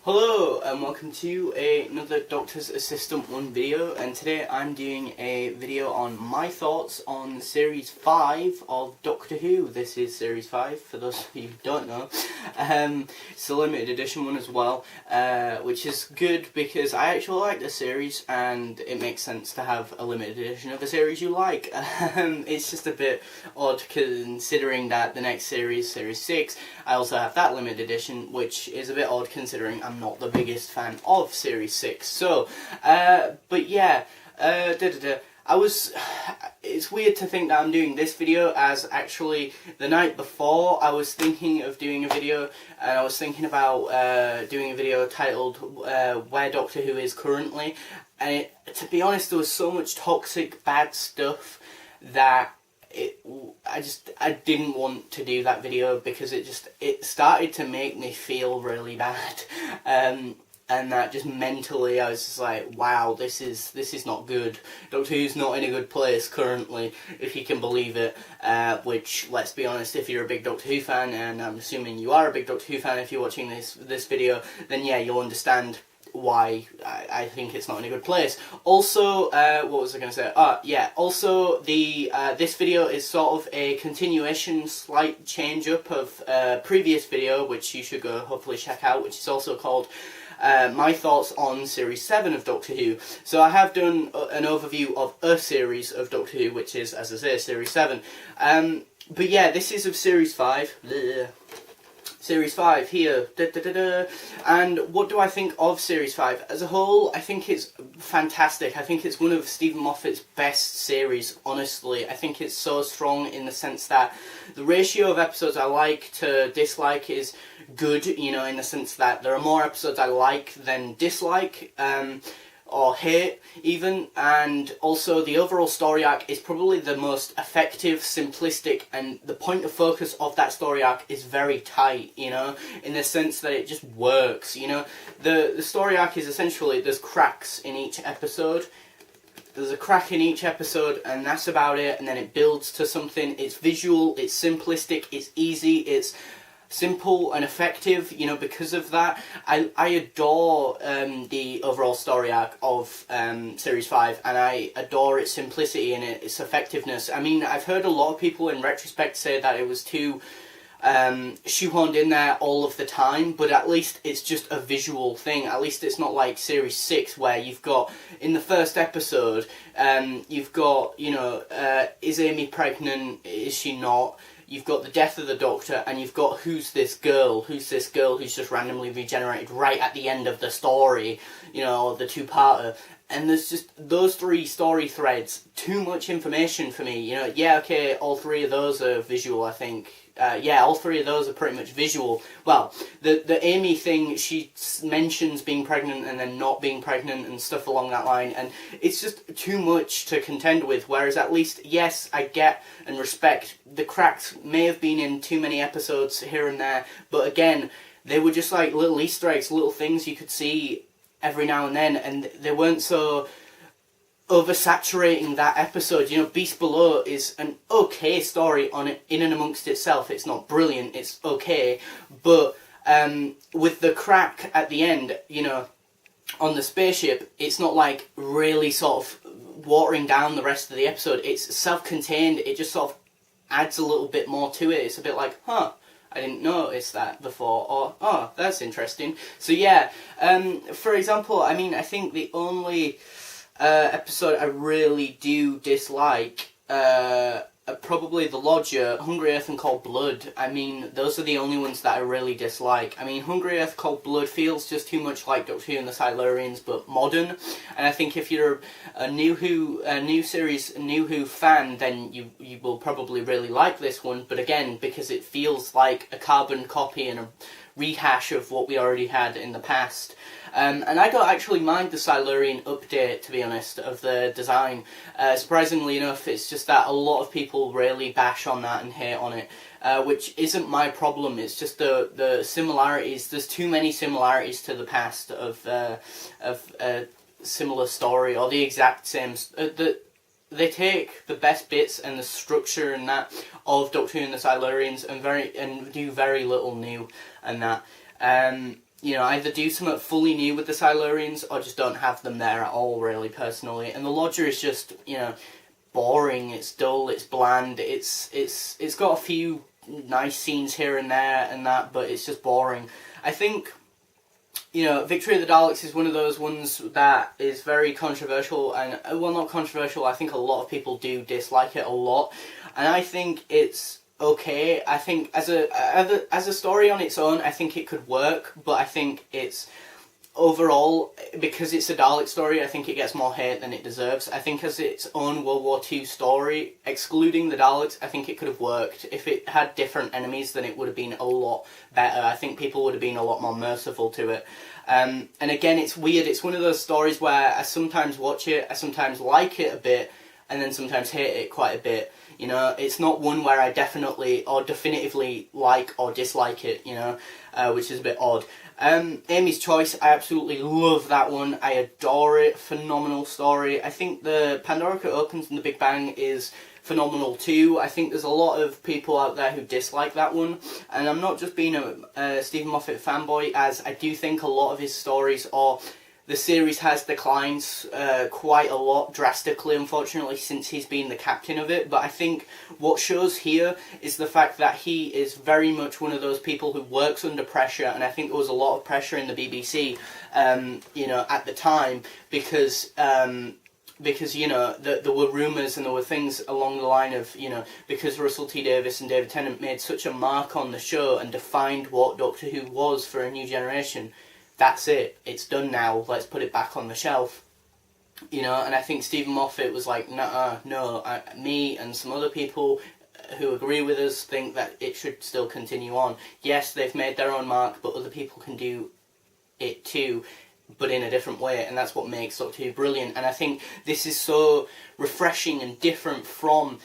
Hello and welcome to another Doctor's Assistant 1 video, and today I'm doing a video on my thoughts on Series 5 of Doctor Who. This is Series 5, for those of you who don't know. It's a limited edition one as well, which is good because I actually like the series and it makes sense to have a limited edition of a series you like. It's just a bit odd considering that the next series, Series 6, I also have that limited edition, which is a bit odd considering I'm not the biggest fan of Series 6. So, but yeah, it's weird to think that I'm doing this video as actually the night before I was thinking of doing a video, and I was thinking about doing a video titled Where Doctor Who Is Currently, and to be honest, there was so much toxic bad stuff that I didn't want to do that video because it started to make me feel really bad, and that just mentally I was just like, wow, this is not good. Doctor Who's not in a good place currently, if you can believe it. Which, let's be honest, if you're a big Doctor Who fan, and I'm assuming you are a big Doctor Who fan if you're watching this video, then yeah, you'll understand why I think it's not in a good place. Also, what was I going to say? Yeah, also this video is sort of a continuation, slight change up of a previous video, which you should go hopefully check out, which is also called my thoughts on Series 7 of Doctor Who. So I have done an overview of a series of Doctor Who, which is, as I say, Series 7. But yeah, this is of Series 5. Bleh. Series 5 here, and what do I think of Series 5? As a whole, I think it's fantastic. I think it's one of Stephen Moffat's best series, honestly. I think it's so strong in the sense that the ratio of episodes I like to dislike is good, you know, in the sense that there are more episodes I like than dislike, or hate even, and also the overall story arc is probably the most effective, simplistic, and the point of focus of that story arc is very tight, you know, in the sense that it just works, you know. The story arc is essentially, there's cracks in each episode. There's a crack in each episode, and that's about it, and then it builds to something. It's visual, it's simplistic, it's easy, it's simple and effective, you know, because of that. I adore the overall story arc of Series 5, and I adore its simplicity and its effectiveness. I mean, I've heard a lot of people in retrospect say that it was too shoehorned in there all of the time, but at least it's just a visual thing. At least it's not like Series 6 where you've got, in the first episode, you've got, you know, is Amy pregnant, is she not? You've got the death of the Doctor, and you've got who's this girl who's just randomly regenerated right at the end of the story, you know, the two-parter. And there's just those three story threads, too much information for me, you know. Yeah, okay, all three of those are visual, I think. Yeah, all three of those are pretty much visual. Well, the Amy thing, she mentions being pregnant and then not being pregnant and stuff along that line, and it's just too much to contend with, whereas at least, yes, I get and respect the cracks may have been in too many episodes here and there, but again, they were just like little Easter eggs, little things you could see every now and then, and they weren't so oversaturating that episode. You know, Beast Below is an okay story on it, in and amongst itself. It's not brilliant, it's okay, but with the crack at the end, you know, on the spaceship, it's not like really sort of watering down the rest of the episode. It's self-contained, it just sort of adds a little bit more to it. It's a bit like, huh, I didn't notice that before, or, oh, that's interesting. So yeah, for example, I mean, I think the only episode I really do dislike, probably The Lodger, Hungry Earth and Cold Blood. I mean, those are the only ones that I really dislike. I mean, Hungry Earth, Cold Blood feels just too much like Doctor Who and the Silurians, but modern. And I think if you're a New Who fan, then you will probably really like this one. But again, because it feels like a carbon copy and a rehash of what we already had in the past. And I don't actually mind the Silurian update, to be honest, of the design. Surprisingly enough, it's just that a lot of people really bash on that and hate on it, which isn't my problem. It's just the similarities. There's too many similarities to the past of a similar story, or the exact same. They take the best bits and the structure and that of Doctor Who and the Silurians and do very little new and that. you know, either do something fully new with the Silurians or just don't have them there at all, really, personally. And the Lodger is just, you know, boring, it's dull, it's bland, it's got a few nice scenes here and there and that, but it's just boring. I think, you know, Victory of the Daleks is one of those ones that is very controversial, and, well, not controversial, I think a lot of people do dislike it a lot, and I think it's okay. I think as a story on its own, I think it could work, but I think it's overall, because it's a Dalek story, I think it gets more hate than it deserves. I think as its own World War II story, excluding the Daleks, I think it could have worked. If it had different enemies, then it would have been a lot better. I think people would have been a lot more merciful to it. And again, it's weird. It's one of those stories where I sometimes watch it, I sometimes like it a bit, and then sometimes hate it quite a bit. You know, it's not one where I definitely or definitively like or dislike it, you know, which is a bit odd. Amy's Choice, I absolutely love that one. I adore it. Phenomenal story. I think the Pandorica Opens and the Big Bang is phenomenal too. I think there's a lot of people out there who dislike that one, and I'm not just being a Stephen Moffat fanboy, as I do think a lot of his stories, or the series has declined quite a lot, drastically, unfortunately, since he's been the captain of it. But I think what shows here is the fact that he is very much one of those people who works under pressure, and I think there was a lot of pressure in the BBC, you know, at the time, because you know, there were rumours and there were things along the line of, you know, because Russell T Davies and David Tennant made such a mark on the show and defined what Doctor Who was for a new generation. That's it, it's done now, let's put it back on the shelf. You know, and I think Stephen Moffat was like, no, me and some other people who agree with us think that it should still continue on. Yes, they've made their own mark, but other people can do it too, but in a different way, and that's what makes Doctor Who brilliant. And I think this is so refreshing and different from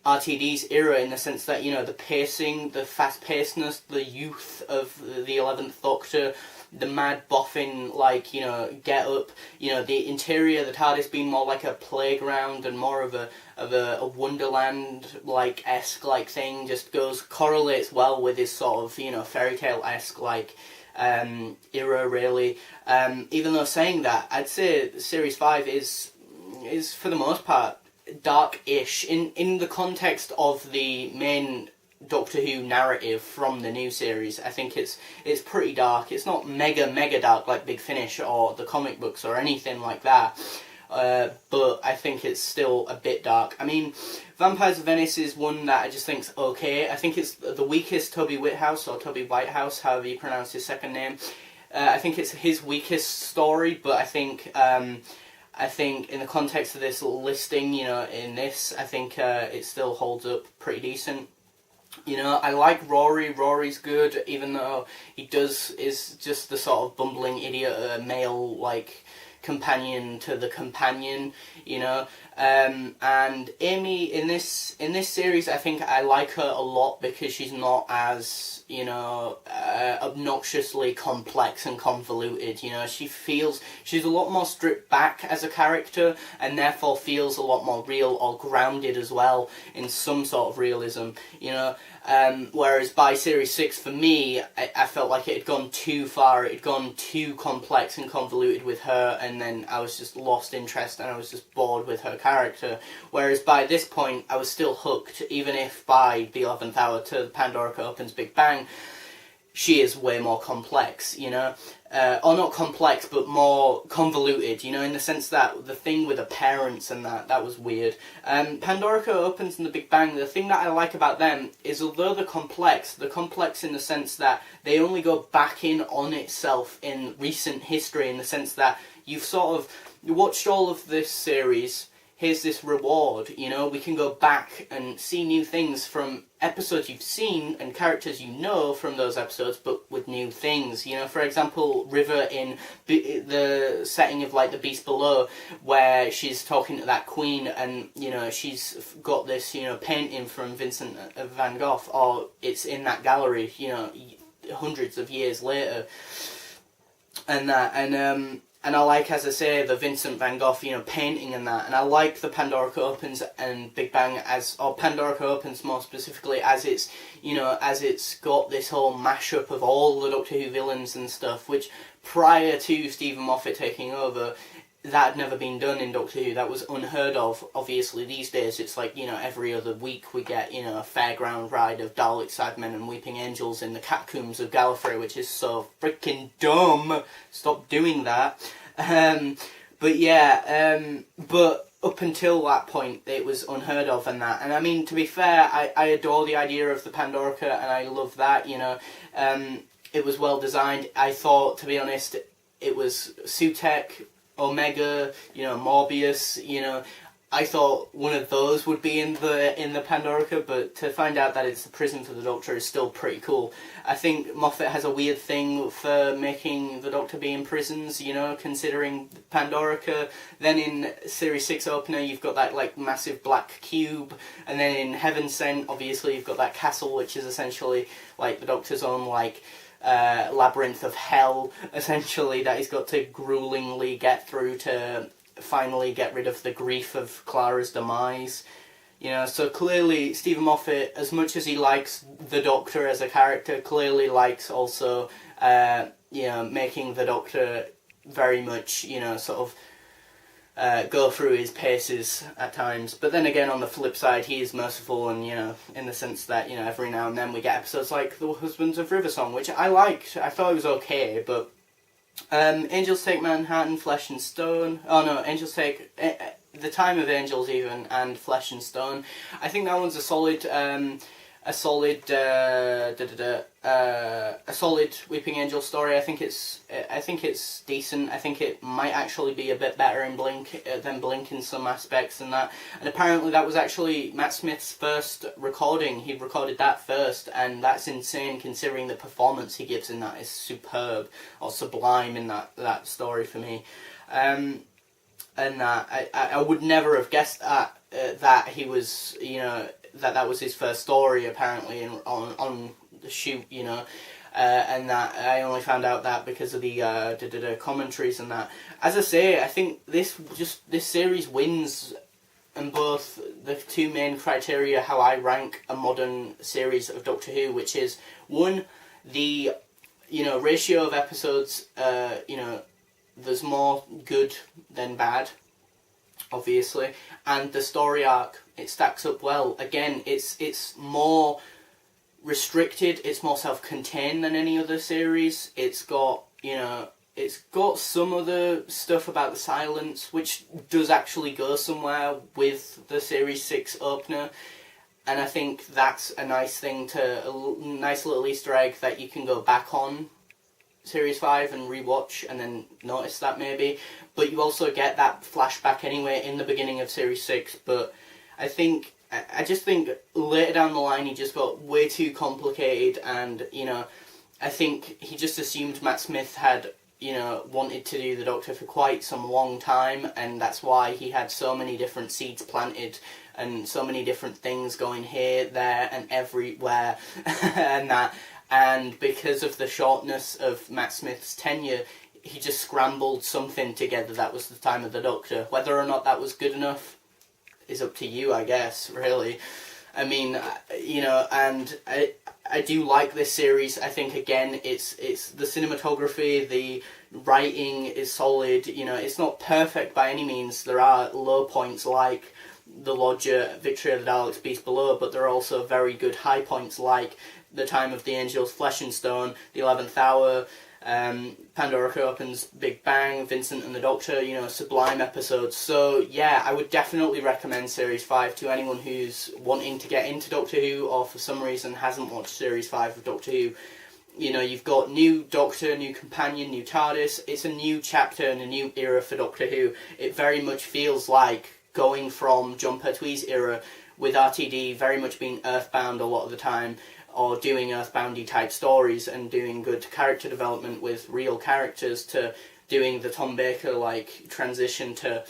RTD's era, in the sense that, you know, the pacing, the fast-pacedness, the youth of the 11th Doctor, the mad boffin, like, you know, get up, you know, the interior, the TARDIS being more like a playground and more of a Wonderland like esque like thing, just correlates well with his sort of, you know, fairy tale esque like era, really. Even though saying that, I'd say Series 5 is for the most part dark-ish in the context of the main Doctor Who narrative from the new series. I think it's pretty dark. It's not mega dark like Big Finish or the comic books or anything like that, but I think it's still a bit dark. I mean, Vampires of Venice is one that I just think's okay. I think it's the weakest Toby Whithouse, or Toby Whitehouse, however you pronounce his second name. I think it's his weakest story, but I think in the context of this listing, you know, in this, I think it still holds up pretty decent. You know, I like Rory. Rory's good, even though is just the sort of bumbling idiot, male, like, companion to the companion, you know. And Amy, in this series, I think I like her a lot because she's not as, you know, obnoxiously complex and convoluted, you know. She's a lot more stripped back as a character, and therefore feels a lot more real, or grounded as well, in some sort of realism, you know. Whereas by Series 6, for me, I felt like it had gone too far, it had gone too complex and convoluted with her, and then I was just lost interest and I was just bored with her character. Whereas by this point, I was still hooked, even if by the 11th hour to the Pandorica Opens Big Bang, she is way more complex, you know. Or not complex, but more convoluted, you know, in the sense that the thing with the parents and that was weird. Pandorica Opens and the Big Bang, the thing that I like about them is, although they're complex in the sense that they only go back in on itself in recent history, in the sense that you've sort of watched all of this series, here's this reward, you know, we can go back and see new things from episodes you've seen and characters you know from those episodes, but with new things, you know. For example, River in the setting of, like, The Beast Below, where she's talking to that queen and, you know, she's got this, you know, painting from Vincent van Gogh, or it's in that gallery, you know, hundreds of years later, and that, and And I like, as I say, the Vincent van Gogh, you know, painting and that. And I like the Pandorica Opens and Big Bang or Pandorica Opens more specifically, as it's, you know, as it's got this whole mashup of all the Doctor Who villains and stuff, which prior to Stephen Moffat taking over, that had never been done in Doctor Who. That was unheard of. Obviously, these days it's like, you know, every other week we get, you know, a fairground ride of Dalek Cybermen and Weeping Angels in the catacombs of Gallifrey, which is so freaking dumb. Stop doing that. But yeah, but up until that point it was unheard of and that. And I mean, to be fair, I adore the idea of the Pandorica and I love that, you know. It was well designed. I thought, to be honest, it was Sutekh, Omega, you know, Morbius, you know. I thought one of those would be in the Pandorica, but to find out that it's the prison for the Doctor is still pretty cool. I think Moffat has a weird thing for making the Doctor be in prisons, you know, considering Pandorica. Then in Series 6 opener you've got that like massive black cube, and then in Heaven Sent obviously you've got that castle, which is essentially like the Doctor's own like labyrinth of hell, essentially, that he's got to gruelingly get through to finally get rid of the grief of Clara's demise. You know, so clearly Stephen Moffat, as much as he likes the Doctor as a character, clearly likes also, you know, making the Doctor very much, you know, sort of go through his paces at times. But then again, on the flip side, he is merciful, and, you know, in the sense that, you know, every now and then we get episodes like The Husbands of Riversong, which I liked. I thought it was okay, but Angels Take Manhattan, Flesh and Stone. Oh no, Angels Take The Time of Angels even, and Flesh and Stone. I think that one's a solid Weeping Angel story. I think it's decent. I think it might actually be a bit better in Blink than Blink in some aspects and that. And apparently that was actually Matt Smith's first recording. He recorded that first, and that's insane considering the performance he gives in that is superb or sublime in that story for me. And that I would never have guessed that he was, you know, that was his first story apparently on the shoot, you know, and that I only found out that because of the commentaries and that. As I say, I think this series wins in both the two main criteria how I rank a modern series of Doctor Who, which is one, the, you know, ratio of episodes, you know, there's more good than bad, obviously, and the story arc, it stacks up well. Again, it's more restricted, it's more self-contained than any other series. It's got, you know, it's got some other stuff about the Silence, which does actually go somewhere with the Series 6 opener, and I think that's a nice thing a nice little Easter egg that you can go back on Series 5 and rewatch and then notice that maybe. But you also get that flashback anyway in the beginning of Series 6, but I just think later down the line he just got way too complicated, and, you know, I think he just assumed Matt Smith had, you know, wanted to do the Doctor for quite some long time, and that's why he had so many different seeds planted and so many different things going here, there and everywhere and that. And because of the shortness of Matt Smith's tenure, he just scrambled something together that was the Time of the Doctor. Whether or not that was good enough is up to you, I guess, really. I mean, you know, and I do like this series. I think, again, it's the cinematography, the writing is solid. You know, it's not perfect by any means. There are low points like The Lodger, Victory of the Daleks, Beast Below, but there are also very good high points like The Time of the Angels, Flesh and Stone, The 11th Hour, Pandorica Opens, Big Bang, Vincent and the Doctor, you know, sublime episodes. So yeah, I would definitely recommend Series 5 to anyone who's wanting to get into Doctor Who or for some reason hasn't watched Series 5 of Doctor Who. You know, you've got new Doctor, new companion, new TARDIS. It's a new chapter and a new era for Doctor Who. It very much feels like going from Jon Pertwee's era, with RTD very much being earthbound a lot of the time, or doing earthboundy type stories and doing good character development with real characters, to doing the Tom Baker like transition to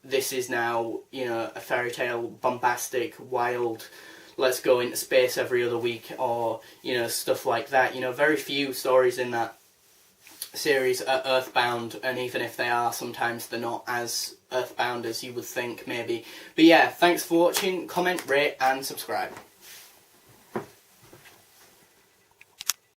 this is now, you know, a fairy tale, bombastic, wild, let's go into space every other week, or, you know, stuff like that. You know, very few stories in that series are earthbound, and even if they are, sometimes they're not as earthbound as you would think, maybe. But yeah, thanks for watching, comment, rate and subscribe.